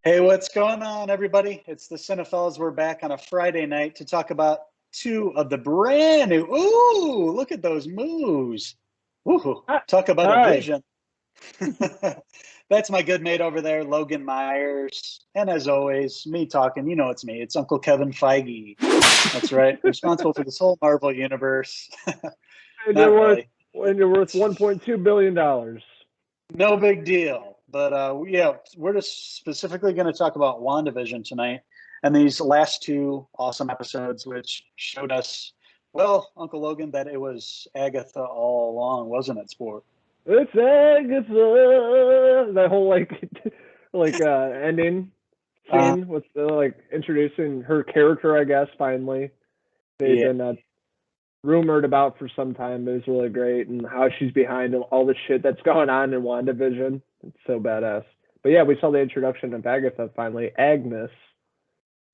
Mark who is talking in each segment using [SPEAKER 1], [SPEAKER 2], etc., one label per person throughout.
[SPEAKER 1] Hey, what's going on, everybody? It's the Cinefellas. We're back on a Friday night to talk about two of the brand new. Ooh, look at those moves. Ooh, talk about a
[SPEAKER 2] Hi.
[SPEAKER 1] vision. That's my good mate over there, Logan Myers. And as always, me talking. You know it's me. It's Uncle Kevin Feige. That's right. Responsible for this whole Marvel universe.
[SPEAKER 2] And you're
[SPEAKER 1] Not
[SPEAKER 2] worth
[SPEAKER 1] really.
[SPEAKER 2] and you're worth $1.2 billion.
[SPEAKER 1] No big deal. But yeah, we're just specifically going to talk about WandaVision tonight and these last two awesome episodes, which showed us, well, Uncle Logan, that it was Agatha all along, wasn't it, Sport?
[SPEAKER 2] It's Agatha. That whole ending
[SPEAKER 1] Uh,
[SPEAKER 2] scene with introducing her character. I guess finally they've
[SPEAKER 1] yeah.
[SPEAKER 2] been rumored about for some time. It was really great, and how she's behind all the shit that's going on in WandaVision. It's so badass. But yeah, we saw the introduction of Agatha finally, Agnes,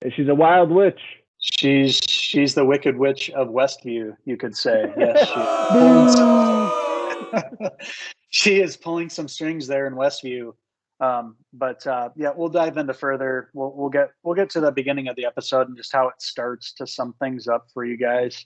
[SPEAKER 2] and she's a wild witch.
[SPEAKER 1] She's the Wicked Witch of Westview, you could say. Yes, she is pulling some,
[SPEAKER 2] Boo!
[SPEAKER 1] she is pulling some strings there in Westview. But yeah, we'll dive into further. We'll get to the beginning of the episode and just how it starts to sum things up for you guys.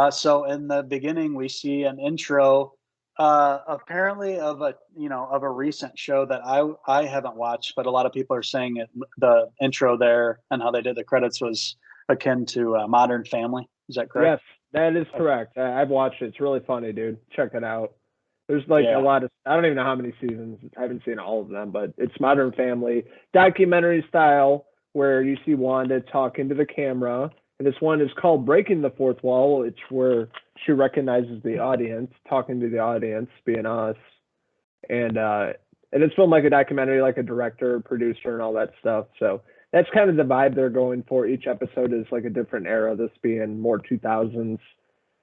[SPEAKER 1] So in the beginning, we see an intro, apparently of a recent show that I haven't watched, but a lot of people are saying it. The intro there and how they did the credits was akin to Modern Family. Is that correct?
[SPEAKER 2] Yes, that is
[SPEAKER 1] Okay.
[SPEAKER 2] correct. I've watched it. It's really funny, dude. Check it out. There's like a
[SPEAKER 1] Yeah.
[SPEAKER 2] lot of, I don't even know how many seasons. I haven't seen all of them, but it's Modern Family documentary style where you see Wanda talking to the camera. And this one is called Breaking the Fourth Wall. It's where she recognizes the audience, talking to the audience, being us. And it's filmed like a documentary, like a director, producer, and all that stuff. So that's kind of the vibe they're going for. Each episode is like a different era. This being more 2000s,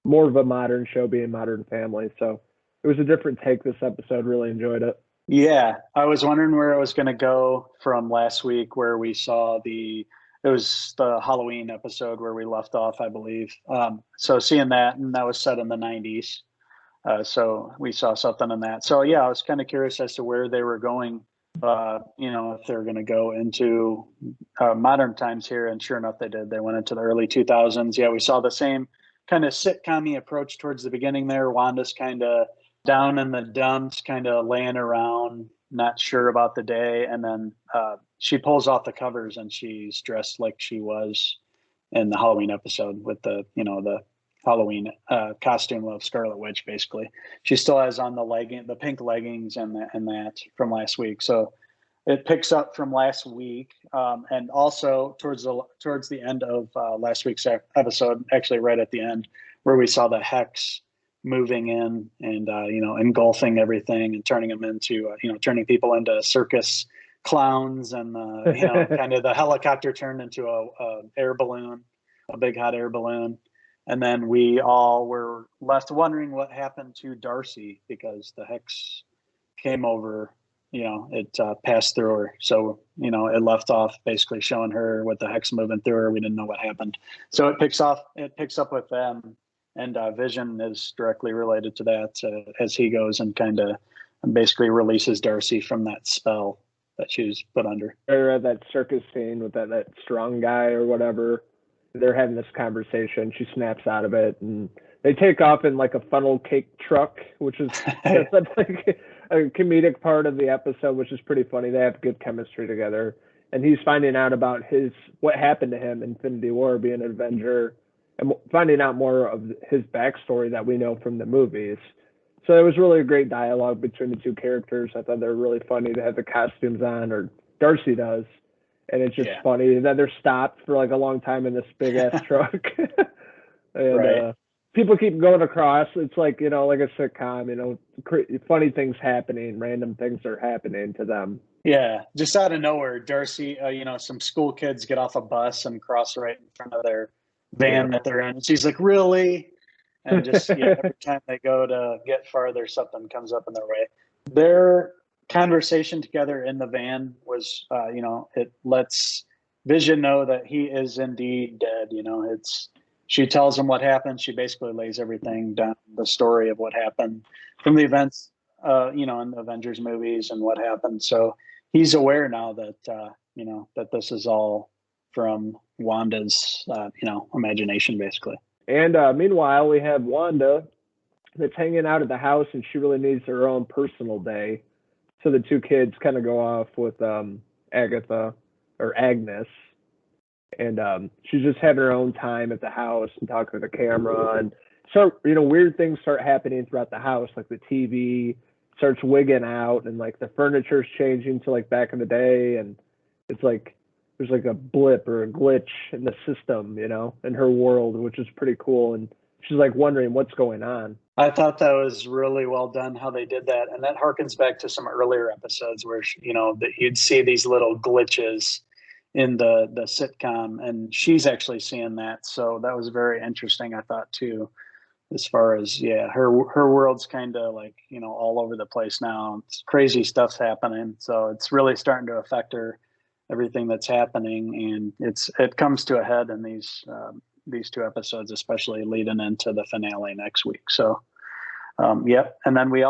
[SPEAKER 2] more of a modern show being Modern Family. So it was a different take this episode. Really enjoyed it.
[SPEAKER 1] Yeah, I was wondering where I was going to go from last week, where we saw it was the Halloween episode where we left off, I believe. So seeing that, and that was set in the 90s. So we saw something in that. So yeah, I was kind of curious as to where they were going, if they were going to go into modern times here. And sure enough, they did. They went into the early 2000s. Yeah, we saw the same kind of sitcom approach towards the beginning there. Wanda's kind of down in the dumps, kind of laying around, not sure about the day. And then she pulls off the covers and she's dressed like she was in the Halloween episode with the Halloween costume of Scarlet Witch. Basically, she still has on the pink leggings and that from last week. So it picks up from last week, and also towards the end of last week's episode, actually right at the end, where we saw the hex moving in and engulfing everything and turning them into turning people into circus clowns and kind of the helicopter turned into a air balloon, a big hot air balloon. And then we all were left wondering what happened to Darcy because the hex came over, it passed through her. So, it left off basically showing her with the hex moving through her. We didn't know what happened. So it picks up with them. And Vision is directly related to that as he goes and kind of basically releases Darcy from that spell that she was put under.
[SPEAKER 2] Or at that circus scene with that strong guy or whatever. They're having this conversation. She snaps out of it, and they take off in like a funnel cake truck, which is that's like a comedic part of the episode, which is pretty funny. They have good chemistry together, and he's finding out about what happened to him in Infinity War, being an Avenger, and finding out more of his backstory that we know from the movies. So it was really a great dialogue between the two characters. I thought they were really funny. They had the costumes on, or Darcy does, and it's just
[SPEAKER 1] Yeah.
[SPEAKER 2] funny that they're stopped for like a long time in this big ass truck, and
[SPEAKER 1] Right.
[SPEAKER 2] people keep going across. It's like like a sitcom. Funny things happening, random things are happening to them.
[SPEAKER 1] Yeah, just out of nowhere, Darcy, some school kids get off a bus and cross right in front of their van
[SPEAKER 2] Yeah.
[SPEAKER 1] that they're in. She's like, really? And just, yeah, every time they go to get farther, something comes up in their way. Their conversation together in the van was, it lets Vision know that he is indeed dead. She tells him what happened. She basically lays everything down, the story of what happened from the events, in the Avengers movies and what happened. So he's aware now that that this is all from Wanda's, imagination, basically.
[SPEAKER 2] And meanwhile, we have Wanda that's hanging out at the house, and she really needs her own personal day. So the two kids kind of go off with Agatha or Agnes, and she's just having her own time at the house and talking to the camera. And so, weird things start happening throughout the house, like the TV starts wigging out, and like the furniture's changing to like back in the day, and it's like there's like a blip or a glitch in the system, in her world, which is pretty cool. And she's like wondering what's going on.
[SPEAKER 1] I thought that was really well done how they did that, and that harkens back to some earlier episodes where that you'd see these little glitches in the sitcom, and she's actually seeing that. So that was very interesting, I thought, too, as far as her world's kind of like all over the place now. It's crazy stuff's happening, so it's really starting to affect her, everything that's happening, and it comes to a head in these two episodes, especially leading into the finale next week. So yep. And then we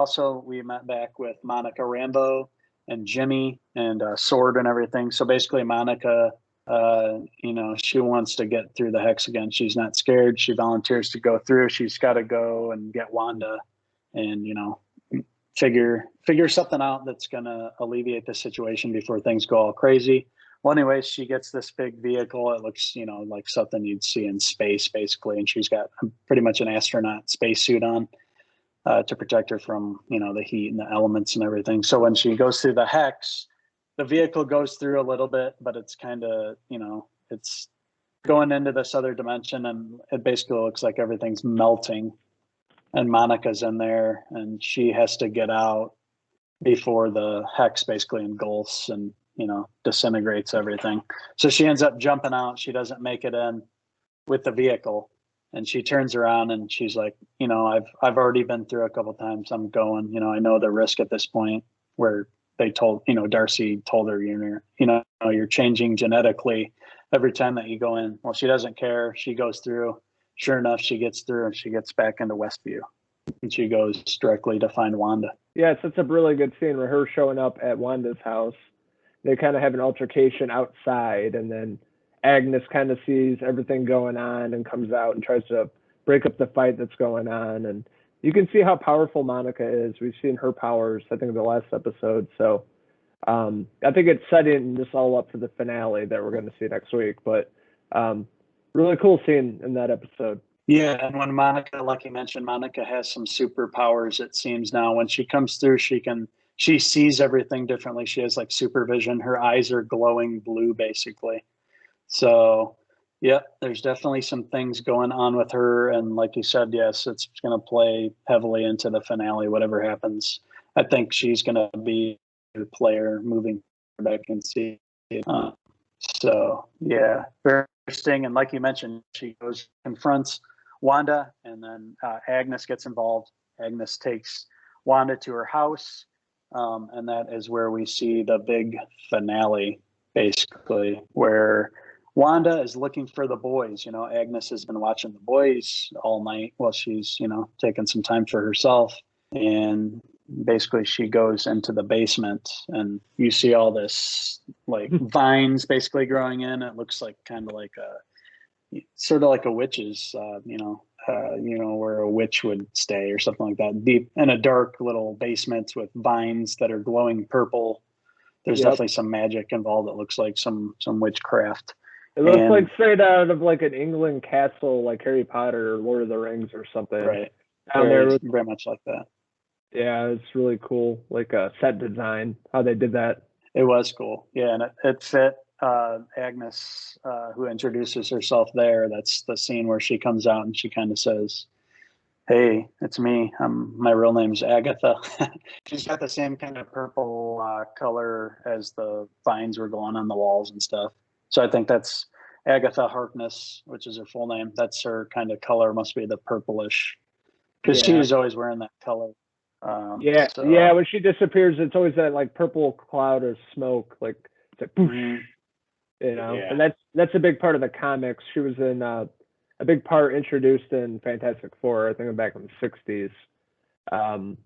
[SPEAKER 1] met back with Monica Rambeau and Jimmy and Sword and everything. So basically Monica, she wants to get through the hex again. She's not scared. She volunteers to go through. She's got to go and get Wanda and, figure something out that's going to alleviate the situation before things go all crazy. Well, anyways, she gets this big vehicle. It looks, like something you'd see in space, basically. And she's got pretty much an astronaut spacesuit on to protect her from, the heat and the elements and everything. So when she goes through the hex, the vehicle goes through a little bit, but it's kind of, it's going into this other dimension, and it basically looks like everything's melting. And Monica's in there, and she has to get out before the hex basically engulfs and, disintegrates everything. So she ends up jumping out. She doesn't make it in with the vehicle, and she turns around and she's like, I've already been through a couple of times. I'm going, I know the risk at this point, where they told, Darcy told her, you're changing genetically every time that you go in. Well, she doesn't care. She goes through. Sure enough, she gets through and she gets back into Westview, and she goes directly to find Wanda.
[SPEAKER 2] Yeah, it's a really good scene where her showing up at Wanda's house. They kind of have an altercation outside, and then Agnes kind of sees everything going on and comes out and tries to break up the fight that's going on. And you can see how powerful Monica is. We've seen her powers, I think, in the last episode. So I think it's setting this all up for the finale that we're going to see next week. But really cool scene in that episode.
[SPEAKER 1] Yeah, and when Monica, like you mentioned, Monica has some superpowers, it seems now. When she comes through, she sees everything differently. She has like supervision. Her eyes are glowing blue, basically. So, yeah, there's definitely some things going on with her. And like you said, yes, it's going to play heavily into the finale, whatever happens. I think she's going to be a player moving back and see. So, yeah, very interesting. And like you mentioned, she confronts Wanda, and then Agnes gets involved. Agnes takes Wanda to her house. And that is where we see the big finale, basically, where Wanda is looking for the boys. Agnes has been watching the boys all night while she's, taking some time for herself. And basically she goes into the basement, and you see all this like vines basically growing in. It looks like kind of like sort of like a witch's, where a witch would stay or something like that, deep in a dark little basement with vines that are glowing purple. There's definitely some magic involved. It looks like some witchcraft.
[SPEAKER 2] It looks like straight out of like an England castle, like Harry Potter or Lord of the Rings or something.
[SPEAKER 1] Right. Very much like that.
[SPEAKER 2] Yeah, it's really cool. Like a set design, how they did that.
[SPEAKER 1] It was cool. Yeah, and it fit Agnes, who introduces herself there. That's the scene where she comes out and she kind of says, "Hey, it's me. My real name's Agatha." She's got the same kind of purple color as the vines were going on the walls and stuff. So I think that's Agatha Harkness, which is her full name. That's her kind of color. Must be the purplish, because she was always wearing that color.
[SPEAKER 2] When she disappears, it's always that like purple cloud of smoke, like it's like poof, and that's a big part of the comics. She was in a big part introduced in Fantastic Four, I think back in the 60s.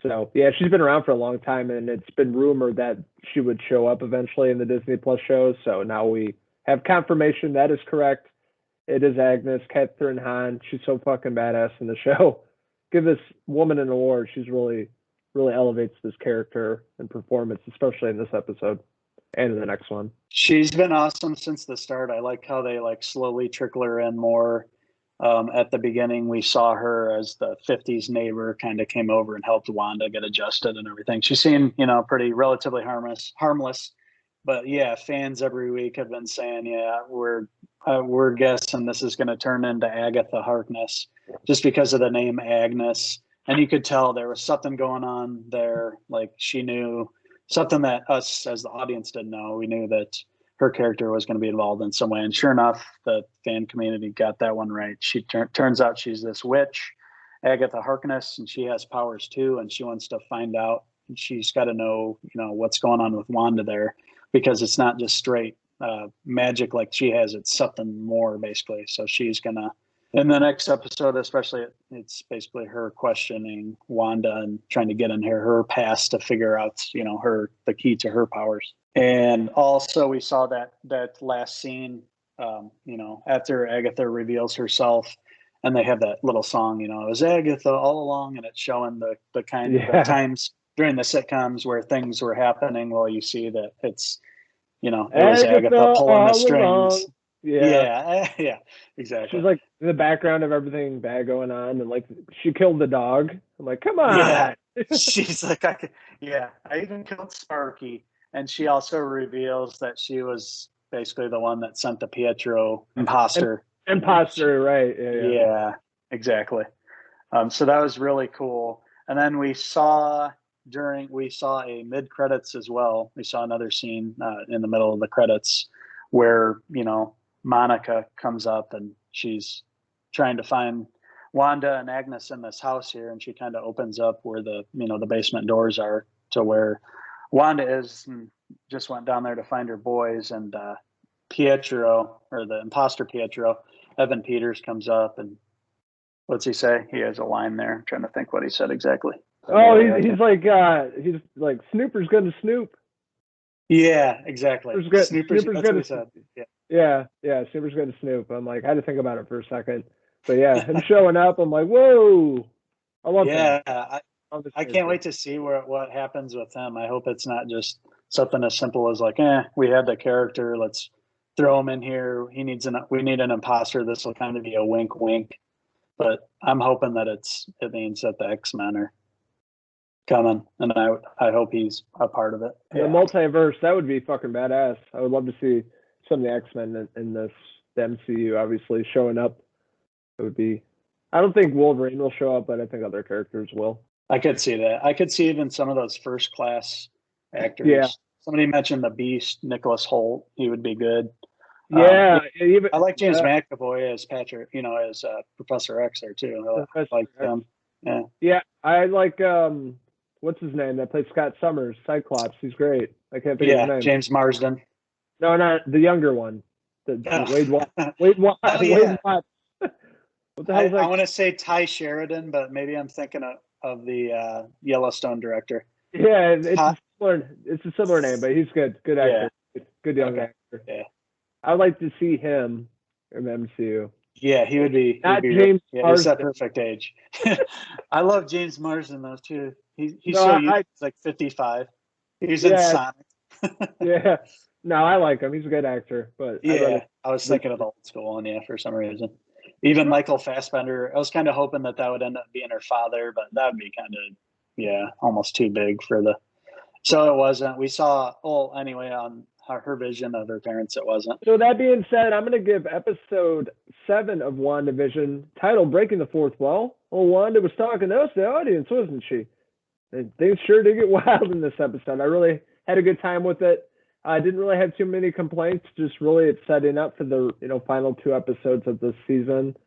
[SPEAKER 2] So yeah, she's been around for a long time, and it's been rumored that she would show up eventually in the Disney Plus shows. So now we have confirmation that is correct. It is Agnes, Catherine Hahn. She's so fucking badass in the show. Give this woman an award. She's really elevates this character and performance, especially in this episode and in the next one.
[SPEAKER 1] She's been awesome since the start. I like how they like slowly trickle her in more. At the beginning, we saw her as the 50s neighbor, kind of came over and helped Wanda get adjusted and everything. She seemed, pretty relatively harmless. But yeah, fans every week have been saying, yeah, we're guessing this is going to turn into Agatha Harkness just because of the name Agnes. And you could tell there was something going on there. Like she knew something that us as the audience didn't know. We knew that her character was going to be involved in some way. And sure enough, the fan community got that one right. She turns out she's this witch, Agatha Harkness, and she has powers too. And she wants to find out. And she's got to know, what's going on with Wanda there, because it's not just straight magic like she has. It's something more, basically. So she's going to, in the next episode, especially, it's basically her questioning Wanda and trying to get in her past to figure out, the key to her powers. And also we saw that last scene, after Agatha reveals herself, and they have that little song, it was Agatha all along, and it's showing the kind of times during the sitcoms where things were happening. Well, you see that it's, it was Agatha pulling the strings. Along. Yeah, exactly.
[SPEAKER 2] She's like in the background of everything bad going on, and like she killed the dog. I'm like, come on.
[SPEAKER 1] Yeah. She's like, I even killed Sparky. And she also reveals that she was basically the one that sent the Pietro imposter.
[SPEAKER 2] Imposter, right?
[SPEAKER 1] Yeah, exactly. So that was really cool. And then we saw a mid credits as well. We saw another scene in the middle of the credits where Monica comes up and she's trying to find Wanda and Agnes in this house here, and she kind of opens up where the basement doors are to where Wanda is, and just went down there to find her boys. And Pietro, or the imposter Pietro, Evan Peters, comes up, and what's he say? He has a line there. I'm trying to think what he said exactly.
[SPEAKER 2] Oh, he's like Snooper's going to snoop.
[SPEAKER 1] Yeah, exactly. Snooper's that's what he said.
[SPEAKER 2] Yeah, Snooper's going to snoop. I'm like, I had to think about it for a second. But yeah, him showing up, I'm like, whoa. I love that.
[SPEAKER 1] Yeah, I can't wait to see what happens with him. I hope it's not just something as simple as like, we had the character, let's throw him in here. We need an imposter. This will kind of be a wink, wink. But I'm hoping that it means that the X-Men are coming, and I hope he's a part of it.
[SPEAKER 2] The multiverse, that would be fucking badass. I would love to see some of the X-Men in the MCU, obviously showing up. It would be. I don't think Wolverine will show up, but I think other characters will.
[SPEAKER 1] I could see that. I could see even some of those first class actors.
[SPEAKER 2] Yeah.
[SPEAKER 1] Somebody mentioned the Beast, Nicholas Hoult. He would be good.
[SPEAKER 2] Yeah.
[SPEAKER 1] I like James McAvoy as Patrick, as Professor X there too. I like him. Yeah.
[SPEAKER 2] Yeah. I like what's his name that plays Scott Summers, Cyclops. He's great. I can't think of his name.
[SPEAKER 1] James Marsden.
[SPEAKER 2] No, not the younger one. Wade Watts. Wade Watts. What the hell is that?
[SPEAKER 1] I want to say Ty Sheridan, but maybe I'm thinking of the Yellowstone director.
[SPEAKER 2] Yeah, it's a similar name, but he's good. Good actor. Yeah. Good young actor.
[SPEAKER 1] Yeah.
[SPEAKER 2] I'd like to see him in the MCU.
[SPEAKER 1] Yeah, he would be.
[SPEAKER 2] James Marsden.
[SPEAKER 1] He's that perfect age. I love James Marsden though too. He's like 55. He's in Sonic.
[SPEAKER 2] Yeah. No, I like him. He's a good actor. But
[SPEAKER 1] I was thinking of the old school one, for some reason. Even Michael Fassbender, I was kind of hoping that would end up being her father, but that would be kind of, almost too big for the. So it wasn't. We saw, anyway, on her vision of her parents, it wasn't.
[SPEAKER 2] So that being said, I'm going to give episode 7 of WandaVision, titled Breaking the Fourth Wall. Well, Wanda was talking to us, the audience, wasn't she? And things sure did get wild in this episode. I really had a good time with it. I didn't really have too many complaints. Just really, it's setting up for the final 2 episodes of this season.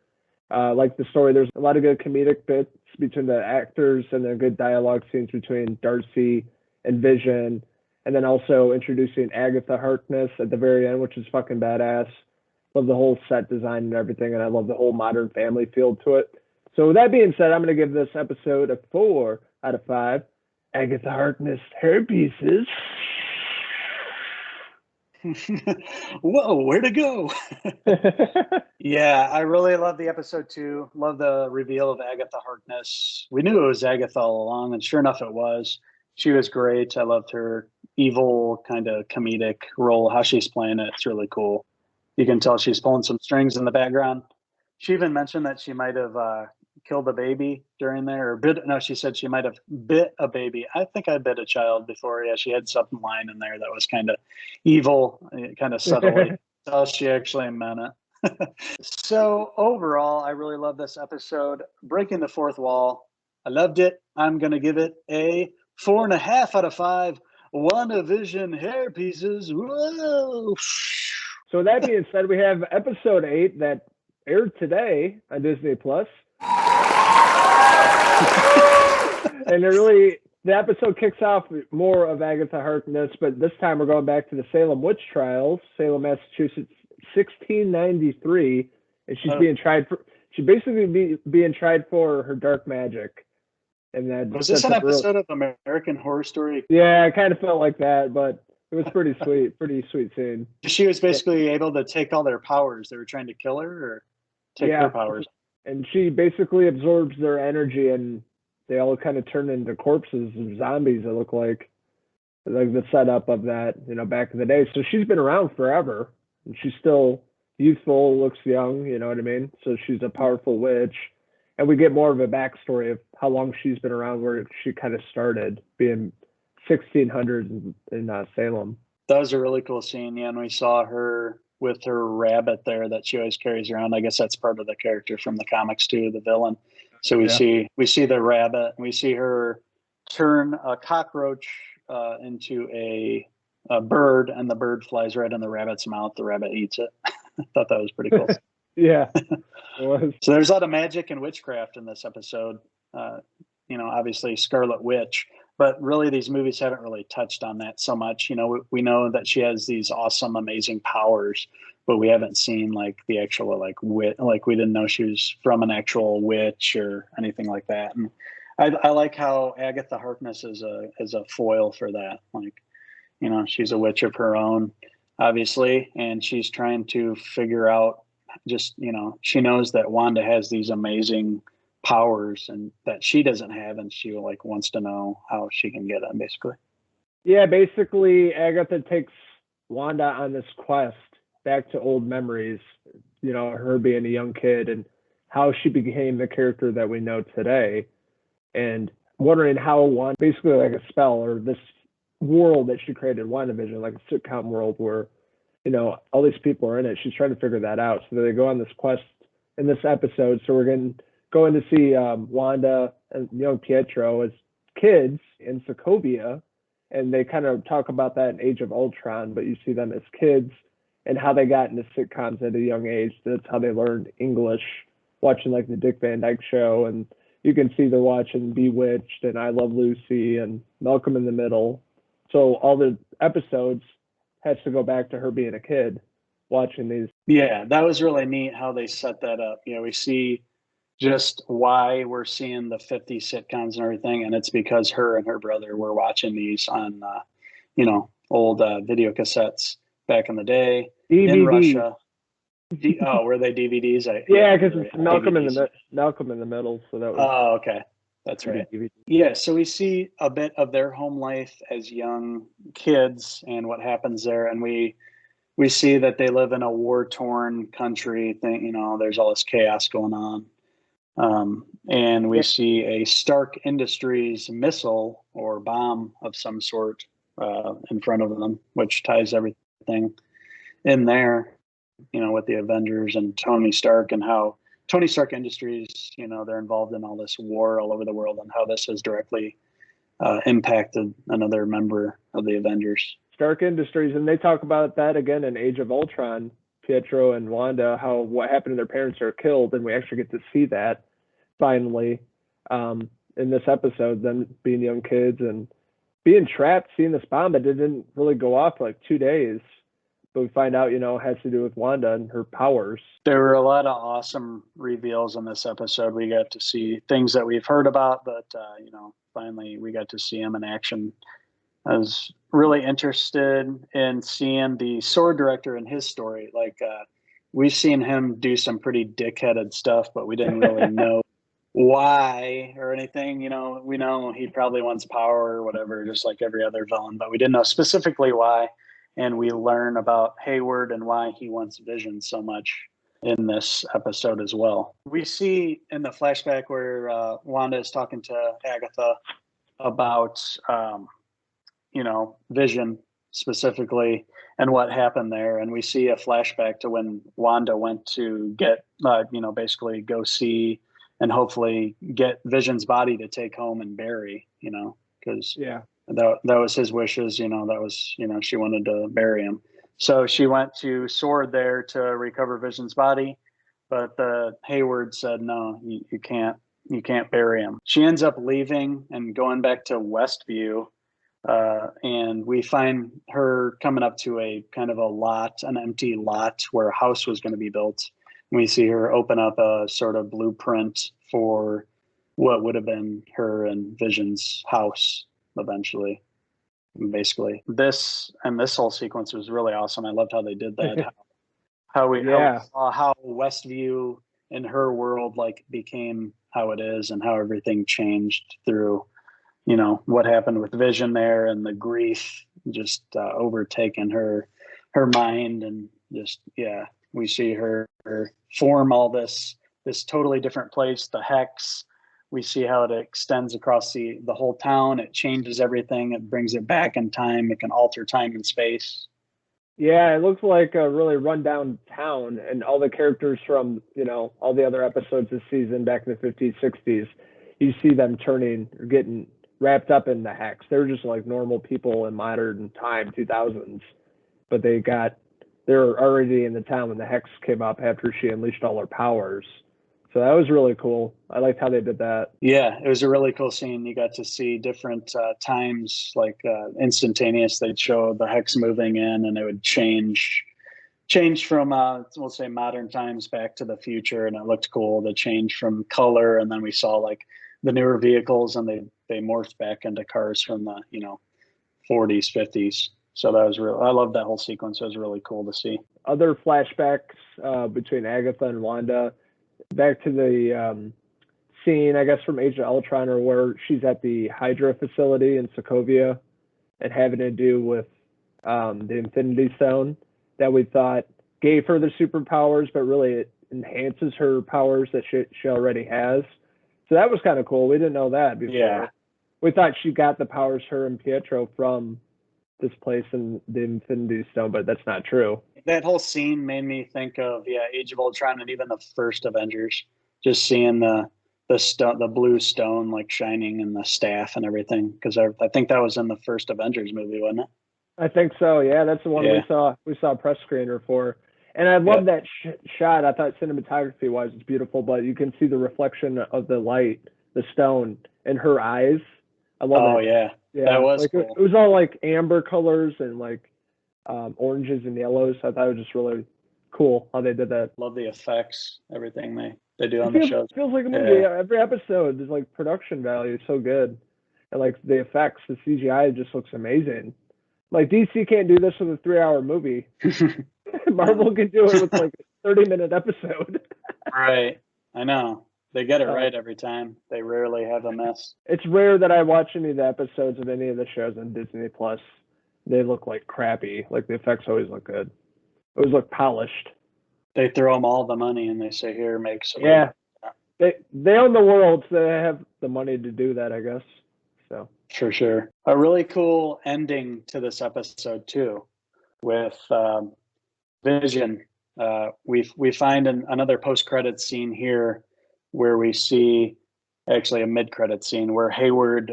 [SPEAKER 2] Like the story, there's a lot of good comedic bits between the actors, and then good dialogue scenes between Darcy and Vision, and then also introducing Agatha Harkness at the very end, which is fucking badass. Love the whole set design and everything, and I love the whole Modern Family feel to it. So with that being said, I'm going to give this episode a 4 out of 5. Agatha Harkness, hair pieces.
[SPEAKER 1] Whoa, where to go? Yeah, I really love the episode too. Love the reveal of Agatha Harkness. We knew it was Agatha all along, and sure enough, it was. She was great. I loved her evil kind of comedic role. How she's playing it, it's really cool. You can tell she's pulling some strings in the background. She even mentioned that she might have killed a baby during there, or bit. No, she said she might have bit a baby. I think I bit a child before. Yeah, she had some line in there that was kind of evil, kind of subtly. So she actually meant it. So overall, I really love this episode. Breaking the fourth wall. I loved it. I'm going to give it a 4.5 out of 5. WandaVision hair pieces. Whoa.
[SPEAKER 2] So that being said, we have episode 8 that aired today on Disney Plus. And the episode kicks off more of Agatha Harkness, but this time we're going back to the Salem witch trials, Salem, Massachusetts, 1693, and she's being tried for. She's basically being tried for her dark magic. And that
[SPEAKER 1] was this an episode of American Horror Story?
[SPEAKER 2] Yeah, I kind of felt like that, but it was pretty sweet scene.
[SPEAKER 1] She was basically able to take all their powers. They were trying to kill her or take her powers.
[SPEAKER 2] And she basically absorbs their energy, and they all kind of turn into corpses and zombies. It look like the setup of that, back in the day. So she's been around forever, and she's still youthful, looks young. You know what I mean? So she's a powerful witch. And we get more of a backstory of how long she's been around, where she kind of started being 1600s in Salem.
[SPEAKER 1] That was a really cool scene. Yeah, and we saw her with her rabbit there that she always carries around. I guess that's part of the character from the comics too, the villain. So we see the rabbit. We see her turn a cockroach into a bird, and the bird flies right in the rabbit's mouth. The rabbit eats it. I thought that was pretty cool.
[SPEAKER 2] Yeah.
[SPEAKER 1] So there's a lot of magic and witchcraft in this episode. Obviously Scarlet Witch, but really these movies haven't really touched on that so much. We know that she has these awesome, amazing powers, but we haven't seen like the actual wit. Like we didn't know she was from an actual witch or anything like that. And I like how Agatha Harkness is a foil for that. She's a witch of her own, obviously, and she's trying to figure out. She knows that Wanda has these amazing powers and that she doesn't have, and she wants to know how she can get them, basically.
[SPEAKER 2] Yeah, basically Agatha takes Wanda on this quest back to old memories, her being a young kid and how she became the character that we know today, and wondering how Wanda, basically like a spell or this world that she created, WandaVision, like a sitcom world where all these people are in it. She's trying to figure that out. So they go on this quest in this episode. So we're going to see Wanda and young Pietro as kids in Sokovia. And they kind of talk about that in Age of Ultron, but you see them as kids and how they got into sitcoms at a young age. That's how they learned English, watching like the Dick Van Dyke Show. And you can see they're watching Bewitched and I Love Lucy and Malcolm in the Middle. So all the episodes has to go back to her being a kid watching these.
[SPEAKER 1] Yeah, that was really neat how they set that up. We see just why we're seeing the 50 sitcoms and everything, and it's because her and her brother were watching these on, old video cassettes back in the day
[SPEAKER 2] DVD.
[SPEAKER 1] In Russia. Were they DVDs?
[SPEAKER 2] Yeah, because it's Malcolm in the Middle. So that was.
[SPEAKER 1] Oh, okay. That's right. DVD. Yeah, so we see a bit of their home life as young kids and what happens there, and we see that they live in a war-torn country. There's all this chaos going on, and we see a Stark Industries missile or bomb of some sort in front of them, which ties everything in there. With the Avengers and Tony Stark and how Tony Stark Industries, they're involved in all this war all over the world and how this has directly impacted another member of the Avengers.
[SPEAKER 2] Stark Industries, and they talk about that again in Age of Ultron, Pietro and Wanda, how what happened to their parents are killed, and we actually get to see that finally in this episode, them being young kids and being trapped, seeing this bomb that didn't really go off for like 2 days. but we find out, it has to do with Wanda and her powers.
[SPEAKER 1] There were a lot of awesome reveals in this episode. We got to see things that we've heard about, but finally we got to see him in action. I was really interested in seeing the sword director and his story. We've seen him do some pretty dickheaded stuff, but we didn't really know why or anything. We know he probably wants power or whatever, just like every other villain, but we didn't know specifically why. And we learn about Hayward and why he wants Vision so much in this episode as well. We see in the flashback where Wanda is talking to Agatha about, Vision specifically and what happened there. And we see a flashback to when Wanda went to get, basically go see and hopefully get Vision's body to take home and bury, because that was his wishes, that was, she wanted to bury him. So she went to Sword there to recover Vision's body, but the Hayward said, no, you can't bury him. She ends up leaving and going back to Westview. And we find her coming up to a kind of an empty lot where a house was going to be built. We see her open up a sort of blueprint for what would have been her and Vision's house eventually. Basically, this whole sequence was really awesome. I loved how they did that. how we saw how Westview in her world became how it is and how everything changed through what happened with Vision there and the grief just overtaken her mind, and just we see her form all this totally different place, the hex. We see how it extends across the whole town. It changes everything. It brings it back in time. It can alter time and space.
[SPEAKER 2] Yeah, it looks like a really rundown town, and all the characters from all the other episodes this season back in the 50s, 60s, you see them getting wrapped up in the hex. They were just like normal people in modern time, 2000s, but they were already in the town when the hex came up after she unleashed all her powers. So that was really cool. I liked how they did that.
[SPEAKER 1] Yeah, it was a really cool scene. You got to see different times, instantaneous. They'd show the hex moving in, and it would change from we'll say modern times back to the future, and it looked cool. The change from color, and then we saw the newer vehicles, and they morphed back into cars from the 40s, 50s. So that was real. I love that whole sequence. It was really cool to see.
[SPEAKER 2] Other flashbacks between Agatha and Wanda, back to the scene, I guess, from Age of Ultron, or where she's at the Hydra facility in Sokovia, and having to do with the Infinity Stone that we thought gave her the superpowers, but really it enhances her powers that she already has. So that was kind of cool. We didn't know that before.
[SPEAKER 1] Yeah.
[SPEAKER 2] We thought she got the powers, her and Pietro, from this place in the Infinity Stone, but that's not true.
[SPEAKER 1] That whole scene made me think of Age of Ultron and even the first Avengers. Just seeing the blue stone shining in the staff and everything, because I think that was in the first Avengers movie, wasn't it?
[SPEAKER 2] I think so. Yeah, that's the one we saw a press screener for. And I love that shot. I thought cinematography-wise it's beautiful, but you can see the reflection of the light, the stone, in her eyes. I love it.
[SPEAKER 1] Oh, yeah. That was cool.
[SPEAKER 2] It was all amber colors and oranges and yellows. I thought it was just really cool how they did that.
[SPEAKER 1] Love the effects, everything they do on the shows.
[SPEAKER 2] It feels like a movie. Yeah. Every episode, there's production value so good. And the effects, the CGI just looks amazing. DC can't do this with a 3-hour movie. Marvel can do it with a 30-minute episode.
[SPEAKER 1] Right. I know. They get it right every time. They rarely have a miss.
[SPEAKER 2] It's rare that I watch any of the episodes of any of the shows on Disney Plus. They look crappy. The effects always look good. Always look polished.
[SPEAKER 1] They throw them all the money and they say, "Here, make some."
[SPEAKER 2] Yeah. They own the world, so they have the money to do that, I guess. So
[SPEAKER 1] for sure. A really cool ending to this episode too, with Vision. We find another post-credits scene here where we see actually a mid-credit scene where Hayward,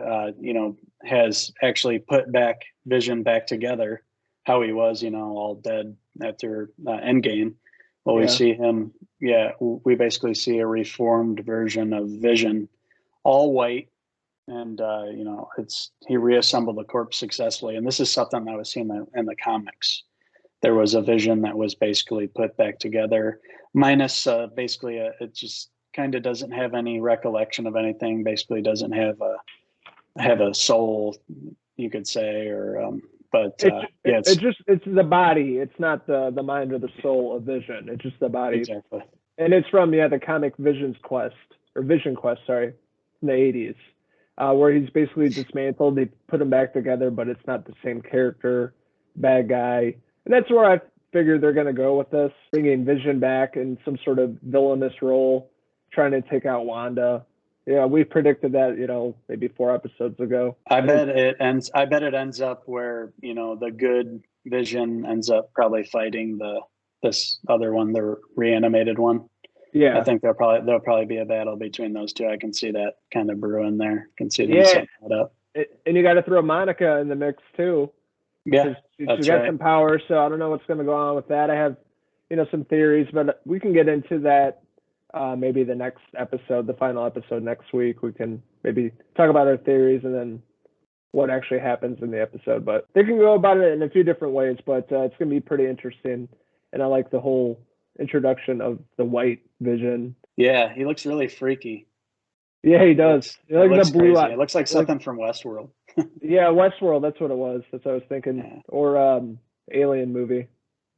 [SPEAKER 1] has actually put back Vision back together, how he was, all dead after Endgame. Well, we see him. Yeah, we basically see a reformed version of Vision, all white, and he reassembled the corpse successfully. And this is something I was seeing in the comics. there was a Vision that was basically put back together, minus basically it just kind of doesn't have any recollection of anything. Basically, doesn't have a soul, you could say, or but
[SPEAKER 2] it's the body. It's not the mind or the soul of Vision. It's just the body.
[SPEAKER 1] Exactly.
[SPEAKER 2] And it's from the comic Vision Quest, sorry, in the 80s, where he's basically dismantled. They put him back together, but it's not the same character, bad guy. And that's where I figured they're going to go with this, bringing Vision back in some sort of villainous role, trying to take out Wanda. Yeah, we predicted that, maybe 4 episodes ago.
[SPEAKER 1] I bet it ends up where, the good Vision ends up probably fighting this other one, the reanimated one.
[SPEAKER 2] Yeah.
[SPEAKER 1] I think there'll probably be a battle between those two. I can see that kind of brewing there. Can see them setting that up.
[SPEAKER 2] And you got to throw Monica in the mix too.
[SPEAKER 1] Yeah,
[SPEAKER 2] she's got some power, so I don't know what's going to go on with that. I have, some theories, but we can get into that maybe the next episode, the final episode next week. We can maybe talk about our theories and then what actually happens in the episode. But they can go about it in a few different ways, but it's going to be pretty interesting. And I like the whole introduction of the white Vision.
[SPEAKER 1] Yeah, he looks really freaky.
[SPEAKER 2] Yeah, he does.
[SPEAKER 1] He looks the blue eye. It looks like something from Westworld.
[SPEAKER 2] Yeah, Westworld. That's what it was. That's what I was thinking. Yeah. Or Alien movie.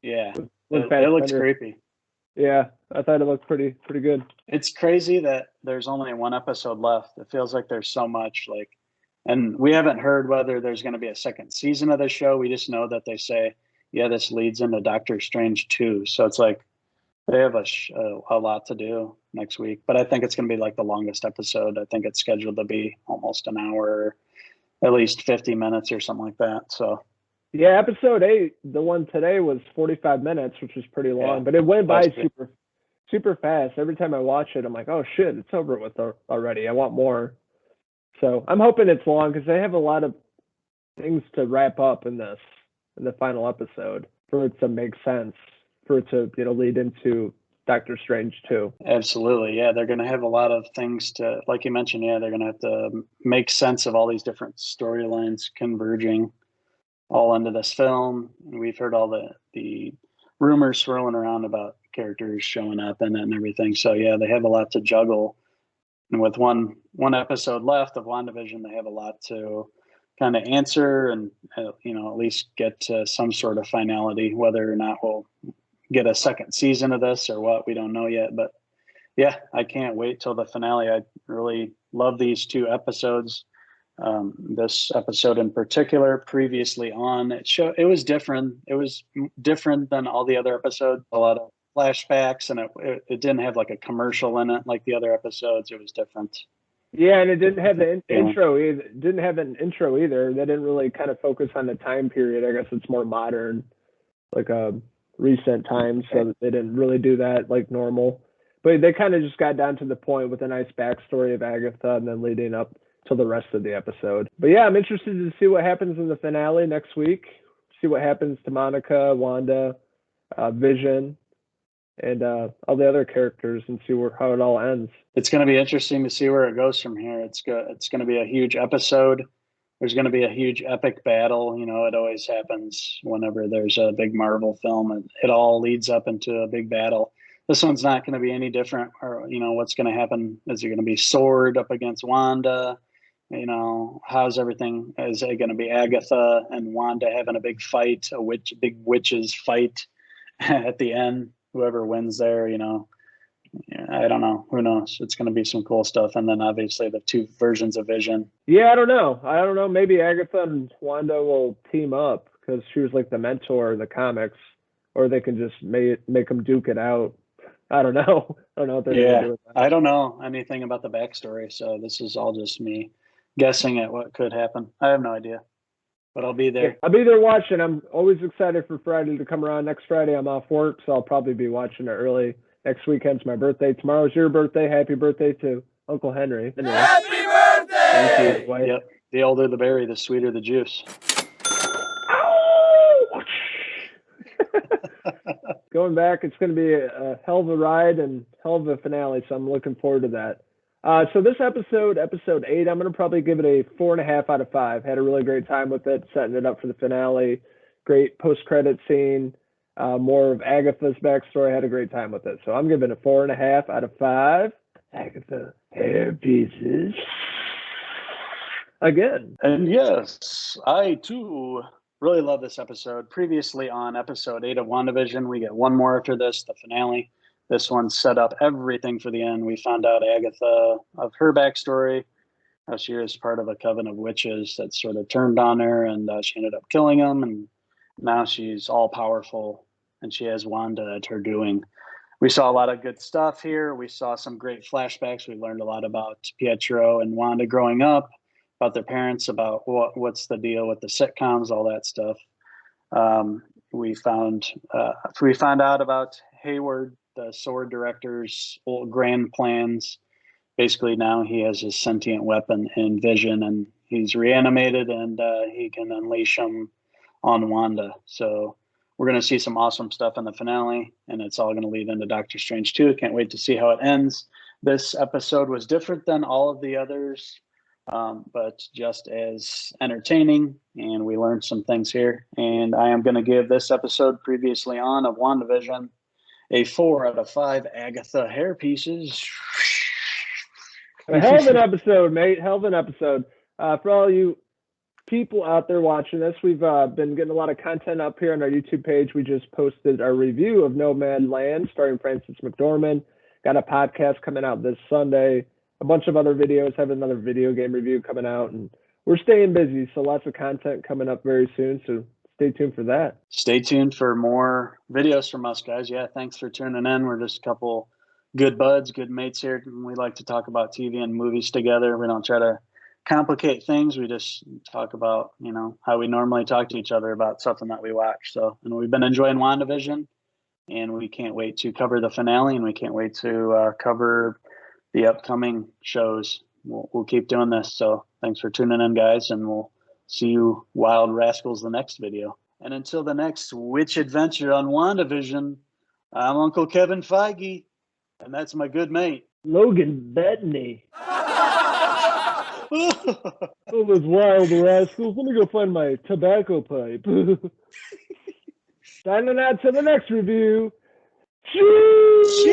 [SPEAKER 1] Yeah, it looks creepy.
[SPEAKER 2] Yeah, I thought it looked pretty good.
[SPEAKER 1] It's crazy that there's only 1 episode left. It feels like there's so much, and we haven't heard whether there's going to be a second season of the show. We just know that they say, this leads into Doctor Strange 2. So it's like they have a lot to do next week. But I think it's going to be like the longest episode. I think it's scheduled to be almost an hour, at least 50 minutes or something like that. So.
[SPEAKER 2] Yeah, episode 8, the one today, was 45 minutes, which was pretty long, but it went by super fast. Every time I watch it, I'm like, oh shit, it's over with already. I want more. So I'm hoping it's long because they have a lot of things to wrap up in the final episode for it to make sense, for it to lead into Doctor Strange 2.
[SPEAKER 1] Absolutely, yeah. They're going to have a lot of things to, like you mentioned, they're going to have to make sense of all these different storylines converging all into this film. And we've heard all the rumors swirling around about characters showing up in it and everything. So yeah, they have a lot to juggle. And with one episode left of WandaVision, they have a lot to kind of answer and at least get to some sort of finality. Whether or not we'll get a second season of this or what, we don't know yet. But yeah, I can't wait till the finale. I really love these 2 episodes. This episode in particular, previously on, it was different. It was different than all the other episodes. A lot of flashbacks, and it didn't have like a commercial in it like the other episodes. It was different.
[SPEAKER 2] Yeah, and it didn't have the intro either. It didn't have an intro either. They didn't really kind of focus on the time period. I guess it's more modern, like recent times, so they didn't really do that like normal. But they kind of just got down to the point with a nice backstory of Agatha and then leading up to the rest of the episode. But yeah, I'm interested to see what happens in the finale next week. See what happens to Monica, Wanda, Vision, and all the other characters, and see how it all ends.
[SPEAKER 1] It's going to be interesting to see where it goes from here. It's going to be a huge episode. There's going to be a huge epic battle. It always happens whenever there's a big Marvel film, and it all leads up into a big battle. This one's not going to be any different. Or what's going to happen? Is it going to be Sword up against Wanda? How's everything? Is it going to be Agatha and Wanda having a big fight, big witches fight at the end? Whoever wins there, I don't know. Who knows? It's going to be some cool stuff. And then obviously the 2 versions of Vision.
[SPEAKER 2] Yeah, I don't know. Maybe Agatha and Wanda will team up because she was like the mentor in the comics, or they can just make them duke it out. I don't know. I don't know what they're going to do with that.
[SPEAKER 1] I don't know anything about the backstory, so this is all just me guessing at what could happen. I have no idea, but I'll be there.
[SPEAKER 2] Yeah, I'll be there watching. I'm always excited for Friday to come around. Next Friday I'm off work, so I'll probably be watching it early. Next weekend's my birthday. Tomorrow's your birthday. Happy birthday to Uncle Henry.
[SPEAKER 3] Anyway. Happy birthday!
[SPEAKER 1] Thank you. Yep. The older the berry, the sweeter the juice.
[SPEAKER 2] Going back, it's going to be a hell of a ride and hell of a finale, so I'm looking forward to that. So this episode 8, I'm going to probably give it a 4.5 out of 5. Had a really great time with it, setting it up for the finale. Great post-credit scene. more of Agatha's backstory. I had a great time with it. So I'm giving it 4.5 out of 5. Agatha hair pieces. Again.
[SPEAKER 1] And yes, I too really love this episode. Previously on episode 8 of WandaVision, we get one more after this, the finale. This one set up everything for the end. We found out Agatha of her backstory, how she was part of a coven of witches that sort of turned on her, and she ended up killing them. And now she's all powerful, and she has Wanda at her doing. We saw a lot of good stuff here. We saw some great flashbacks. We learned a lot about Pietro and Wanda growing up, about their parents, about what's the deal with the sitcoms, all that stuff. We found out about Hayward, the sword director's grand plans. Basically, now he has his sentient weapon in Vision, and he's reanimated, and he can unleash them on Wanda. So we're going to see some awesome stuff in the finale, and it's all going to lead into Doctor Strange 2. Can't wait to see how it ends. This episode was different than all of the others, but just as entertaining, and we learned some things here. And I am going to give this episode previously on of WandaVision a 4 out of 5 Agatha hair pieces.
[SPEAKER 2] A hell of an episode, mate. Hell of an episode. For all you people out there watching this, we've been getting a lot of content up here on our YouTube page. We just posted our review of Nomadland starring Frances McDormand. Got a podcast coming out this Sunday. A bunch of other videos. Have another video game review coming out. And we're staying busy, so lots of content coming up very soon. So stay tuned for that.
[SPEAKER 1] Stay tuned for more videos from us, guys. Yeah, thanks for tuning in. We're just a couple good buds, good mates here. We like to talk about TV and movies together. We don't try to complicate things. We just talk about, how we normally talk to each other about something that we watch. So, and we've been enjoying WandaVision, and we can't wait to cover the finale, and we can't wait to cover the upcoming shows. We'll keep doing this. So thanks for tuning in, guys, and we'll see you wild rascals the next video. And until the next witch adventure on WandaVision, I'm Uncle Kevin Feige, and that's my good mate,
[SPEAKER 2] Logan Bettany. Oh, those wild rascals. Let me go find my tobacco pipe. Signing out to the next review. Cheers!